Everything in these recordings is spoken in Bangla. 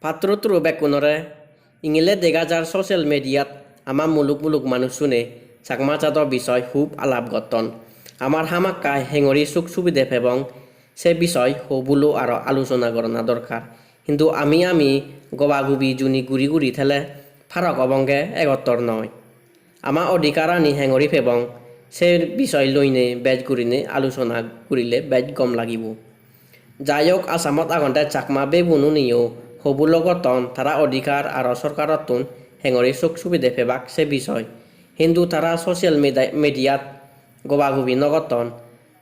Patrutru bekunore ingile দেখা যার সোশ্যাল মিডিয়াত আমার মুলুক মানুষ শুনে চাকমা জাতৰ বিষয় খুব আলাপ গঠন আমার হামাক্কা হেঙরি সুখ সুবিধে এবং সে বিষয় হবুলো আরো আলোচনা করা দরকার কিন্তু আমি গবাগুবি জুনি গুড়ি থেলে ফারক অবঙ্গে এগত্তর নয় আমার অধিকার আনি হেঙরি এবং সে বিষয় লইনে বেজ গুরিনে আলোচনা করিলে বেজ গম লাগিব যাই হোক আসামত আগন্তে চাকমা বেবুনু নিও হবুলো গঠন তারা অধিকার আর সরকারতুন হেঙরি সুখ সুবিধে ফেবাক সে বিষয় কিন্তু তারা সোশ্যাল মিডিয়াত গবাগুবি নগতন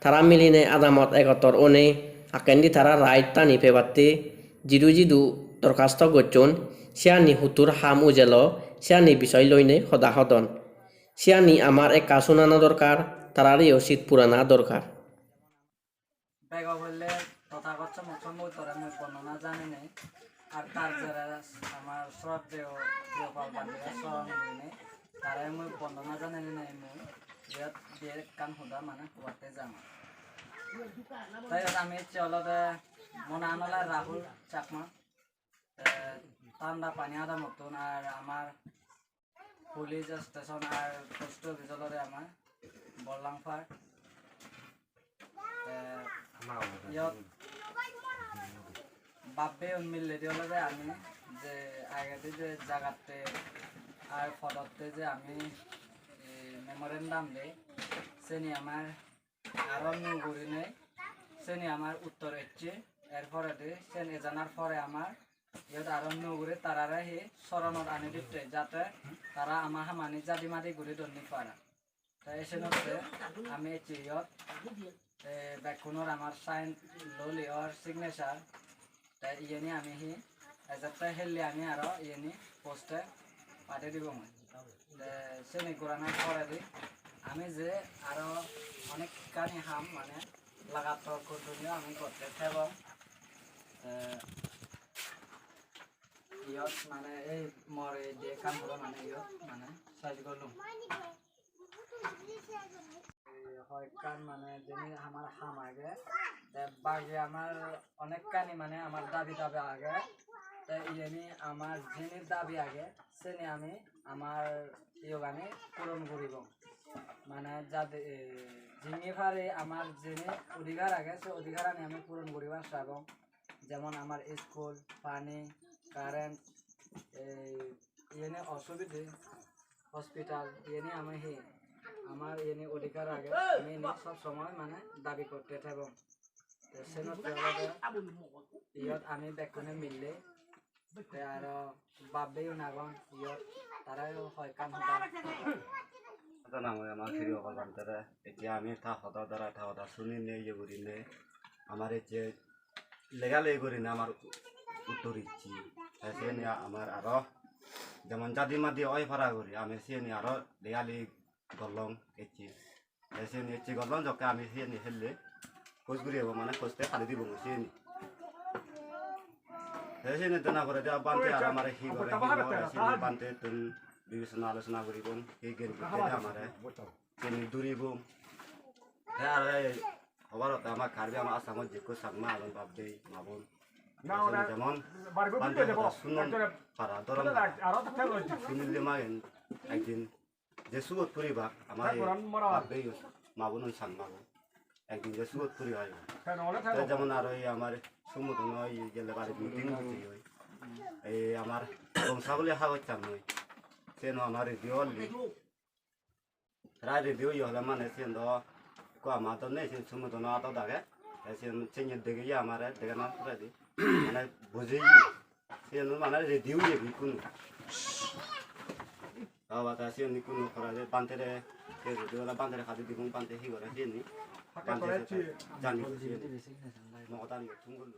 তারা মিলিনে আদামত এগতর ওনে আকেন্দি তারা রাইট টানি ফেবাতে জিদু দরখাস্ত গচ্ছন সিয়ানি হুতুর হাম উজেল সিয়ানি বিষয় লইনে হদাহদন সিয়ানি আমার একা শোনানো দরকার তারারিও শীত পুরানা দরকার বেগা বললে তথাগত মুখ্যমন্ত্রী তোরা মই বর্ণনা জানি নাই আর তার যারা আমার শ্রদ্ধেয় প্রিয়পাল বান্ধবীরা স্মরণ করি তারাই মই বর্ণনা জানি নাই মই ইয়াত বিয়ে কান হুদা মানে কুয়াতে যাম তাই আমি চলতে মনে আনলা রাহুল চাকমা ঠান্ডা পানি আদা মতন আর আমার পুলিশ স্টেশন আর পোস্ট অফিসরে আমার বল্লাংফার ইয়াত বাপে উন্মিলে দিলে আমি যে আগেতে যে জায়গাতে আর ফলতে যে আমি মেমোরেন্ডাম দেই সেনি আমার আরো নুগুরি নেই সেনি আমার উত্তর এসছে এরপরে সেন এজানার পরে আমার ইয়াত আরো নুগুরি তারারে হি স্মরণত আনি দিতে যাতে তারা আমার হামানি জাদি মাদি ঘুরি ধরনি পারা তাই এসে নতে আমি ইয়াত বেকুনের আমার সাইন ললি ওর সিগনেচার তাই ইয়েনি আমি হি এজাতে হেললি আমি আরো ইয়েনি পোস্টে পাঠিয়ে দিব মই সেনি ঘোরানোর পরে দি আমি যে আরো অনেক কানি হাম মানে লাগাতার কন্টিনিউ আমি করতে এবং ইয়ত মানে এই মরে দিয়ে কামগুলো মানে ইয়ত মানে সাইজ করলুম হয় কান মানে যিনি আমার হাম আগে বাগে আমার অনেক কানি মানে আমার দাবি আগে ইয়েনি আমার যিনি দাবি আগে সেনি আমি আমার ইয়োগানি পূরণ করিব মানে যাদের যিনি পারে আমার যিনি অধিকার আগে সে অধিকার আমি পূরণ করিব এবং যেমন আমার স্কুল পানি কারেন্ট ইয়েনে অসুবিধে হসপিটাল ইয়েনে আমি আমার ইয়েনে অধিকার আগে আমি সব সময় মানে দাবি করতে থাকব ইয়ত আমি বেকনে মিললে আর বাপবেও নাগন ইয়ত তারাও হয় কাম নামে আমার ফিরে অকল বান্তারা এতিয়া আমি থা হতা শুনি নে ইয়ে করি নে আমার যে লেগালে করি না আমার উত্তর ইচ্ছি সে নিয়ে আমার আরো যেমন জাদি মাদি ওই ভাড়া করি আমি সে নিয়ে আরো লেগালি গলং এচ্ছি সে নিয়ে এচ্ছি গলং যখন আমি সে নিয়ে হেললে খোঁজ করি হবো মানে খোঁজতে খালি দিব সে নিয়ে সে নিয়ে তেনা করে দেওয়া বানতে আর আমার হি করে বানতে তুন বিবেচনা আলোচনা করিব সেই জ্ঞান করতে আমার তিনি দূরিব আর খবর আমার কার্বি আমার আসামত যেকো চাকমা আলম বাপদে মাবুন যেমন শুনুন পারা ধরম শুনিলে মাগেন একদিন যে সুগত পরিবার আমার বাপদে মাবুন সাংমাবো একদিন যে সুগত পরিবার যেমন আর ওই আমার সমুদ্র নয় গেলে বাড়ি মিটিং হচ্ছে ওই এই আমার বংশাবলী হাগত চান নয় সেন আমার রেডিও রেডিও হলে মানে সেন কো আমার তো নেই সেন সমুদ্র না তো দাগে সেন চেঞ্জ দেখে আমার দেখে না দি মানে বুঝে সেন মানে রেডিও যাবি কোনো বাবা সেন কোনো করা যায় পান্তেরে রেডিও পান্তেরে খাতে দিব পান্তে হি করে সেন জানি মগতানি ঠুঙ্গুল